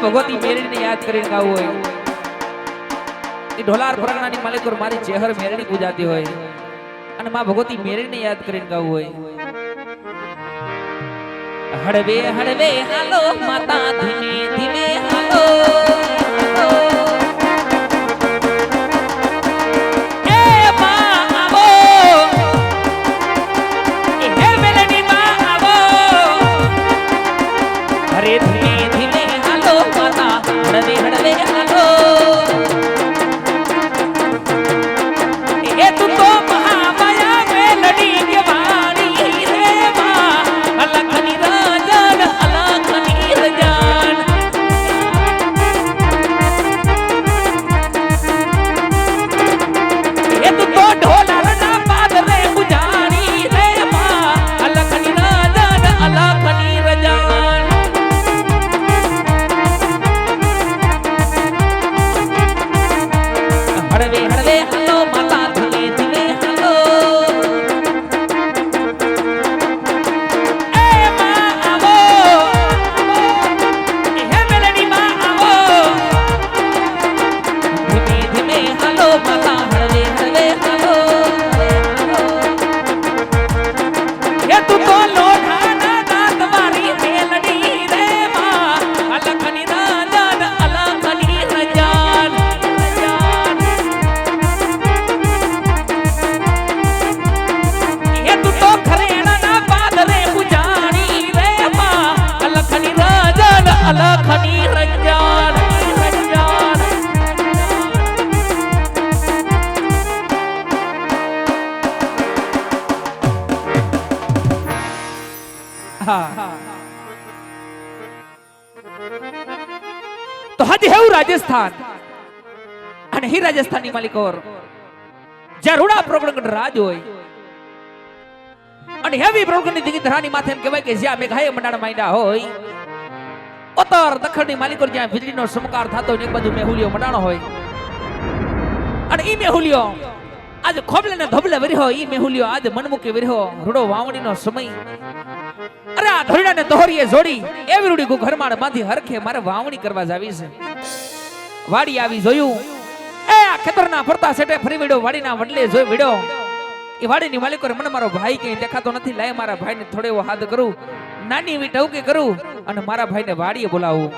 ભગવતી મેરડીને યાદ કરીને ગાવું હોય એ ઢોલાર પરગણાની માલિકોર મારી ચેહર મેરડી પૂજાતી હોય અને માં ભગવતી મેરડીને યાદ કરીને ગાવું હોય હળવે હળવે હાલો માતા ધીમે ધીમે હાલો તો હજી હેવું રાજસ્થાન અને હી રાજસ્થાની માલિકોર જ્યાં રૂડા પ્રોગણગઢ રાજ હોય અને હેવી પ્રોગણની દીકી ધરાની માથે એમ કહેવાય કે જ્યાં મેઘાએ મંડાણ માંડ્યા હોય ઉત્તર દક્ષિણની માલિકોર જ્યાં વીજળીનો ચમકાર થતો હોય ને એક બાજુ મેહુલિયો મંડાણો હોય અને ઈ મેહુલિયો આજે ખોબલે ને ધોબલે વર્યો ઈ મેહુલિયો આજે મનમુકી વર્યો રૂડો વાવણીનો સમય અરે આ ધોરડાને દોહરીએ જોડી એવી રૂડી ગુ ઘરમાળ બાંધી હરખે મારે વાવણી કરવા જાવી છે વાડી આવી જોયું એ આ ખેતરના ફરતા સેટે ફરી વિડ્યો વાડીના વડલે જોઈ વિડ્યો એ વાડીની માલિકોર મને મારો ભાઈ કે દેખાતો નથી લાય મારા ભાઈને થોડો એવો હાથ કરું નાની એવી ટવકી કરું અને મારા ભાઈને વાડીએ બોલાવું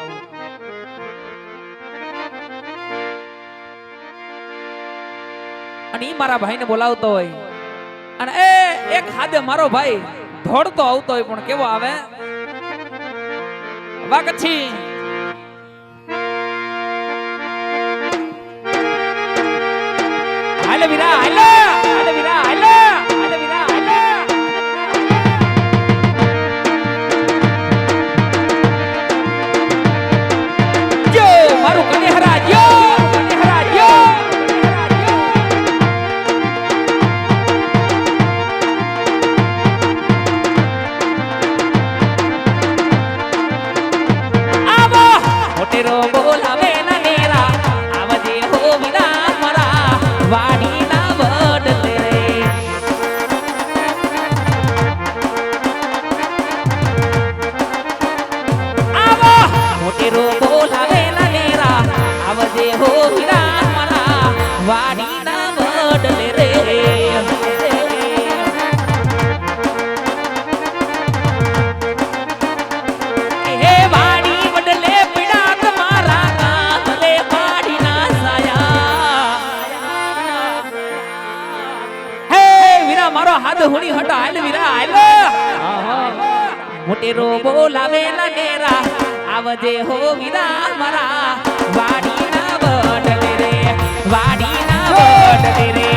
અને ઈ મારા ભાઈને બોલાવતો હોય અને એ એક હાથે મારો ભાઈ ધોડતો આવતો હોય પણ કેવો આવે વાકછી હાલે વીરા હાલે હાલે વીરા હાલે હાલે વીરા હાલે જો મારું કનેહરા જો કનેહરા જો બોલાવે ના નેરા આવજે હો વિરા મરા વાડી ના વડલે આવો મોટેરો બોલાવે ના નેરા આવજે હો વિરા મરા વાડી ના વડલે રે હાથ હુણી હટા હાલ વીરા હાલ મોટેરો બોલાવે ના નેરા આવજે હો વીરા મારા વાડી ના વડલે રે વાડી ના વડલે રે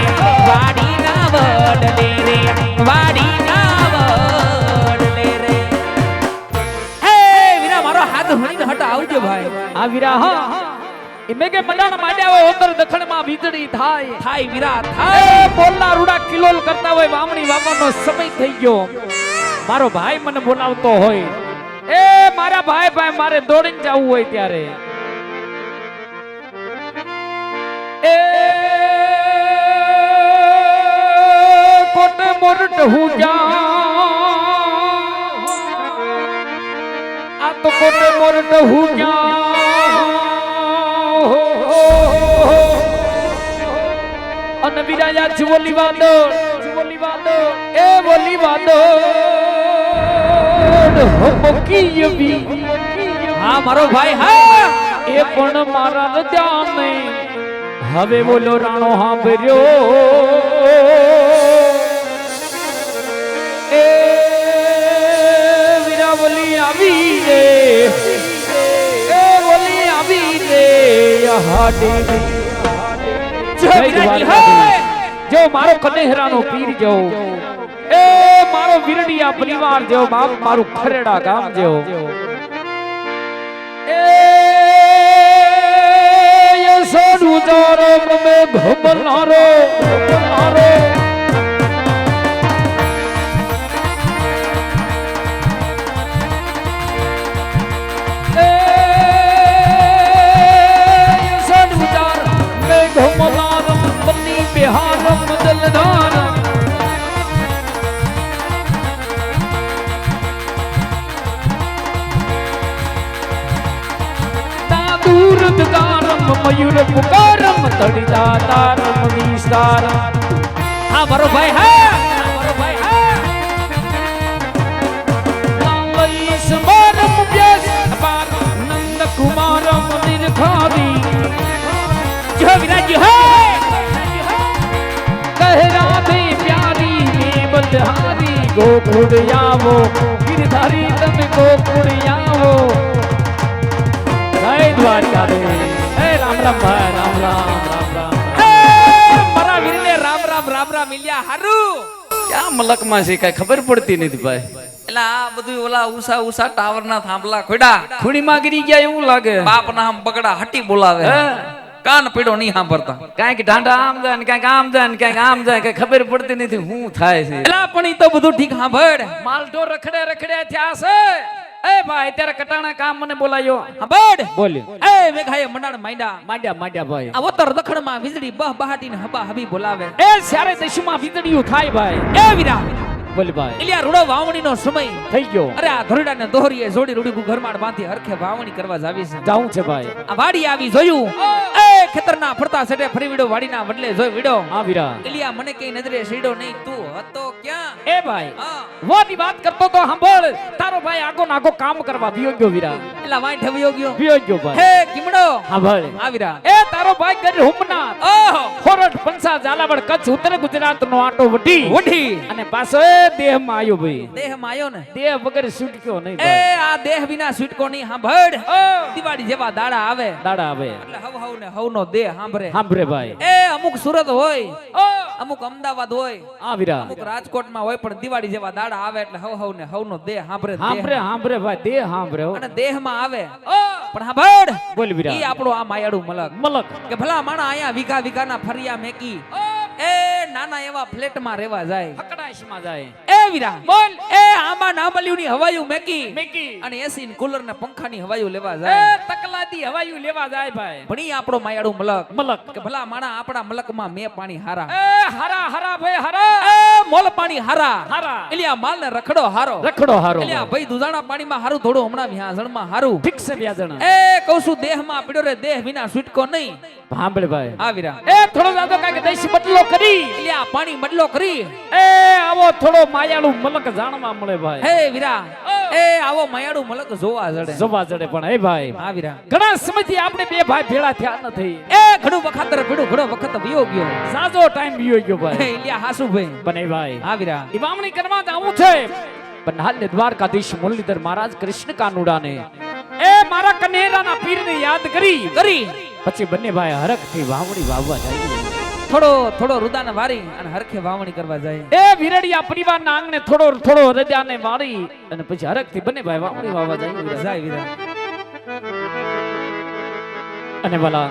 વાડી ના વડલે રે વાડી ના વડલે રે હે વીરા મારો હાથ હુણી હટા આવજો ભાઈ આ વીરા હા इमे के मंडाण माड्या હોય ઉત્તર દક્ષિણ માં વીજળી થાય થાય વીરા થાય બોલના રૂડા કિલોલ કરતા હોય વામણી વાવવાનો સમય થઈ ગયો મારો ભાઈ મને બોલાવતો હોય એ મારા ભાઈ મારે દોડીને જવું હોય ત્યારે એ કોટ મોરટ હું જા આ તો કોટ મોરટ હું જા અને વિરાયા છે બોલી વાદળ એ બોલી વાદળ હમકી બી હા મારો ભાઈ હા એ પણ મારા હૃદય નહીં હવે બોલો રાણો હાંભર્યો એ વીરા બોલી આવી રે એ બોલી આવી રે હાડી જો મારો કનેહરાનો પીર જો એ મારો વીરડિયા પરિવાર જો બાપ મારું ખરેડા ગામ જો એ યસડુ તારો મે ઘમલારો એ યસડુ તાર મે ઘમલારો બની બિહાર મદલધાર મયુર પુકારમ તડિતા તારમ વિસ્તાર હા મારો ભાઈ હા મારો ભાઈ હા લાલઈ સ્મરમ વ્યસ પાર નંદ કુમારમ નિરખારી જો વિરાજી હે કહે રાધે પ્યારી મે બલહારી ગોકુળ આવો ગિરધારી તમે ગોકુળ આવો જય દ્વારકા રે રામ રામ ભાઈ રામ રામ મારા વીરને રામ રામ રામ રામ મિલ્યા હારું ક્યાં મલકમાં છે કઈ ખબર પડતી નથી ભાઈ એટલે આ બધું ઓલા ઉષા ઉષા ટાવર ના થાંભલા ખોડા ખૂણીમાં ગીરી ગયા એવું લાગે બાપ ના આમ બગડા હટી બોલાવે કાન પીડો નહીં સાંભળતા કાંઈક ઢાંઢા આમ જાય ને કાંઈક આમ જાય ને કાંઈક આમ જાય કઈ ખબર પડતી નથી શું થાય છે એલા પણ ઈ તો બધું ઠીક સાંભળ માલઢોર રખડે થયા છે એ ભાઈ અત્યારે કટાણા કામ મને બોલાયો સાંભળ બોલ્યો એ મેઘાએ મંડાણ માંડ્યા ભાઈ આ ઉત્તર દક્ષિણ માં વીજળી બહ બહાટીને હબા હબી બોલાવે એ સારે દશમાં વીજળીયું થાય ભાઈ એ વીરા બોલી ભાઈ એલિયા રૂડો વાવણી નો સમય થઈ ગયો અરે આ ધોરડા ને દોહરીએ જોડી રૂડી ઘરમાડ બાંધી હરખે વાવણી કરવા જાવી છે જાવું છે ભાઈ આ વાડી આવી જોયું એ ખેતરના ફરતા સેટે ફરી વિડો વાડીના વડલે જોઈ વિડો હા વીરા એલિયા મને કઈ નજરે સીડો નહીં તું હતો ક્યાં એ ભાઈ હા વાતી વાત કરતો તો સાંભળ તારો ભાઈ આગો નાગો કામ કરવા વિયો ગયો વીરા એલા વાઈ ઠવ્યો ગયો વિયો ગયો ભાઈ હે કિમડો હા ભાઈ આ વીરા એ તારો ભાઈ ગર હુમના ઓહો ખોરટ પંસા ઝાલાવાડ કચ્છ ઉત્તર ગુજરાત નો આટો વઢી વઢી અને પાછો એ દેહ માં આવ્યો ભાઈ દેહ માં આયો ને દેહ વગર છૂટક્યો નહીં એ ભાઈ આ દેહ વિના છૂટકો નહીં સાંભળ દિવાળી જેવા દાડા આવે દાડા આવે એટલે હવ ને હવનો દેહ સાંભળે સાંભળે ભાઈ એ અમુક સુરત હોય અમુક અમદાવાદ હોય આ વીરા અમુક રાજકોટમાં હોય પણ દિવાળી જેવા દાડા આવે એટલે હવ ને હવનો દેહ સાંભળે સાંભળે ભાઈ દેહ સાંભળે અને દેહમાં આવે પણ સાંભળ બોલ વીરા ઈ આપણો આ માયાડુ મલક કે ભલા માણા આયા વીઘા ફરિયા મેકી એ નાના એવા ફ્લેટમાં રહેવા જાય હકડાશમાં જાય એ વીરા બોલ એ આમાં નામલિયુની હવાયું મેકી અને એસી ને કુલર ને પંખાની હવાયું લેવા જાય તકલાદી હવાયું લેવા જાય ભાઈ પણ ઈ આપણો માયાડુ મલક કે ભલા માણા આપણા મલકમાં મે પાણી હારા હારા ભાઈ હારા એ મોલ પાણી હારા એલિયા માલ ને રખડો હારો એલિયા ભાઈ દુધાણા પાણીમાં હારું થોડું હમણાં વ્યાજણમાં હારું ઠીક છે વ્યાજણ એ કહું છું દેહમાં પીડ્યો રે દેહ વિના છૂટકો નહીં સાંભળે ભાઈ આ વીરા એ થોડો જાતો કાંઈક દેશી બદલો કરી એલિયા પાણી બદલો કરી એ આવો થોડો માયાળુ મલક જાણવા મળે ભાઈ હે વીરા એ આવો માયાળુ મલક જોવા જડે પણ હે ભાઈ આ વીરા ઘણા સમયથી આપણે બે ભાઈ ભેળા થયા નથી એ ઘણું વખત પીડું ઘણો વખત વિયો ગયો સાજો ટાઈમ વિયો ગયો ભાઈ એલિયા હાસુ ભાઈ બને ભાઈ આ વીરા ઈવામણી કરવા જાવું છે પણ હાલ દ્વારકાધીશ મુરલીધર મહારાજ કૃષ્ણ કાનુડાને એ મારા કનેરાના પીરને યાદ કરી પછી બંને ભાઈ હરખથી વાવણી વાવવા જાય થોડો રુદાને વારી અને હરખે વાવણી કરવા જાય એ વિરડિયા પરિવારના આંગણે થોડો રજાને વારી અને પછી હરખથી બંને ભાઈ વાવણી વાવવા જાય વીરા અને વાલા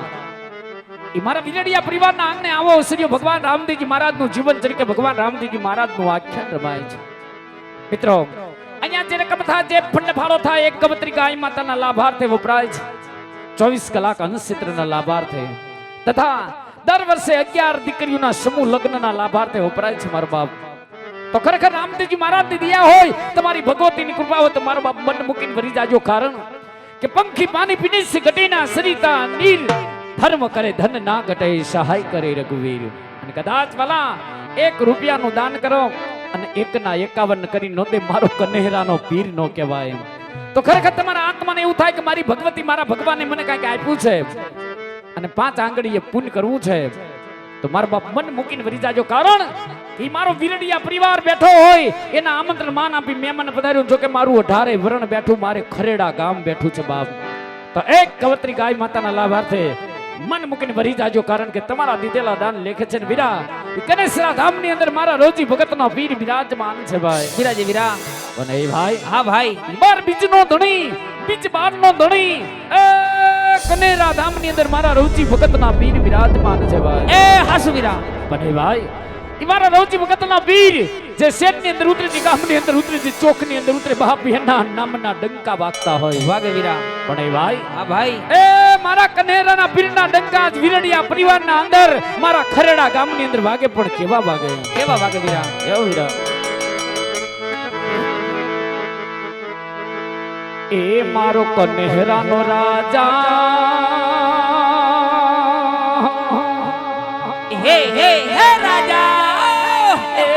ઈ મારા વિરડિયા પરિવારના આંગણે આવો શ્રી ભગવાન રામદેવજી મહારાજનું જીવન તરીકે ભગવાન રામદેવજી મહારાજનું આખ્યાન રમાય છે મિત્રો અહીંયા જે રકમ થાય જે ફંડ ફાળો થાય એક કવત્રી ગાય માતાના લાભાર્થે વપરાય છે 24 કલાક અનુક્ષેત્રના લાભાર્થે તથા દર વર્ષે 11 દીકરીઓના સમૂહ લગ્નના લાભાર્થે વપરાય છે મારો બાપ તો ખરેખર રામદેવજી મહારાજની દયા હોય તમારી ભગવતીની કૃપા હોય તો મારો બાપ મન મૂકીને ભરી જાજો કારણ કે પંખી પાણી પીને ઘટીના સરિતા નીર ધર્મ કરે ધન ના ઘટે સહાય કરે રઘુવીર અને કદાચ વાલા 1 રૂપિયાનું દાન કરો અને 1 ના 51 કરી નો દે મારો કનેહરાનો પીર નો કહેવાય તો ખરેખર તમારા આત્માને એવું થાય કે મારી ભગવતી મારા ભગવાને મને કાંઈક આપ્યું છે અને 5 આંગળીએ પુણ્ય કરવું છે તો મારા બાપ મન મૂકીને વરી જાજો કારણ કે મારો વિરડિયા પરિવાર બેઠો હોય એના આમંત્રણ માન આપી મહેમાન પધાર્યું જો કે મારું 18 વરણ બેઠું મારે ખરેડા ગામ બેઠું છે બાપ તો એક કવત્રી ગાય માતાના લાભાર્થે મન મૂકીને વરી જાજો કારણ કે તમારા દીધેલા દાન લેખે છે ને વીરા કનેસરા ધામની અંદર મારા રોજી ભગતનો પીર બિરાજમાન છે ભાઈ વીરાજી વીરા અને એ ભાઈ હા ભાઈ બાર બીજનો ધણી બીજ બારનો ધણી એ કનેરા ધામની અંદર મારા રોજી ભગતના પીર બિરાજમાન છે ભાઈ એ હાસુ વીરા બને ભાઈ ઈ મારા રોજી ભગતના પીર જે શેરની અંદર ઉતરે છે ગામની અંદર ઉતરે છે ચોકની અંદર ઉતરે બાપ એના નામના ડંકા વાગતા હોય વાગે વીરા પણ એ ભાઈ હા ભાઈ એ મારા કનેરાના પીરના ડંકા જ વિરડિયા પરિવારના અંદર મારા ખરેડા ગામની અંદર વાગે પણ કેવા વાગે કેવા વાગે વીરા એવો વીરા એ મારો કનેરાનો રાજા હે હે હે રાજા એ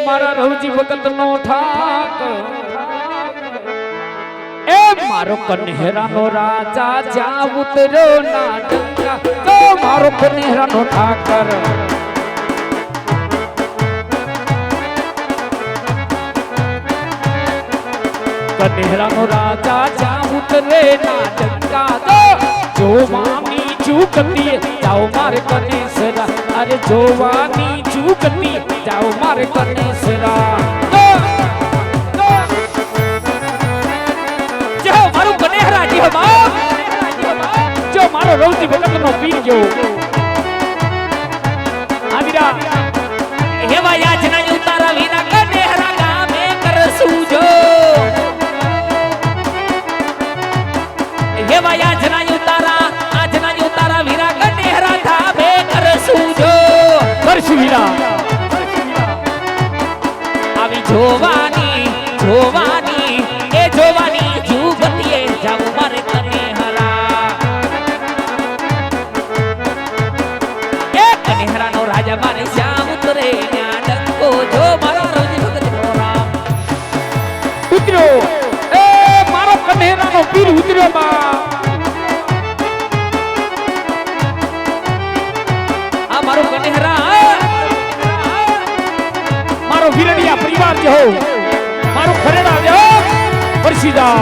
મારા રવજી ભગતનો ઠાક એ મારો કનેરાનો રાજા જ્યાં ઉતર્યો ના ડંકા તો મારો કનેરાનો ઠાકર કનેરાનો રાજા જ્યાં ઉતરે ના ડંકા તો જોવાની ચૂકતી જાઓ મારે કનેસરા અરે જોવાની ચૂકતી જાઓ મારે કનેસરા જો મારું કનેહરા જી બાપ જો મારો રવજી ભગતનો પીર ગયો આવીરા હેવા યાચના ઉતારા વિના કનેહરા ગામે કરસું જો હેવા યાચના ઉતારા આજના ઉતારા વીરા કનેહરા ગામે કરસું જો કરશું વીરા આવી જોવાની જોવાની એ જોવાની જુગતીએ જાવું મારે કનેહરા એ કનેહરાનો રાજા મારે શ્યામ ઉતરે ન્યા ડંકો જો મારો રોજી ભગતનો રામ ઉતર્યો એ મારો કનેરાનો પીર ઉતર્યો બા આ મારો કનેહરા મારો વિરડિયા પરિવાર જે હો મારું ખરેડા જે હો પરસીદા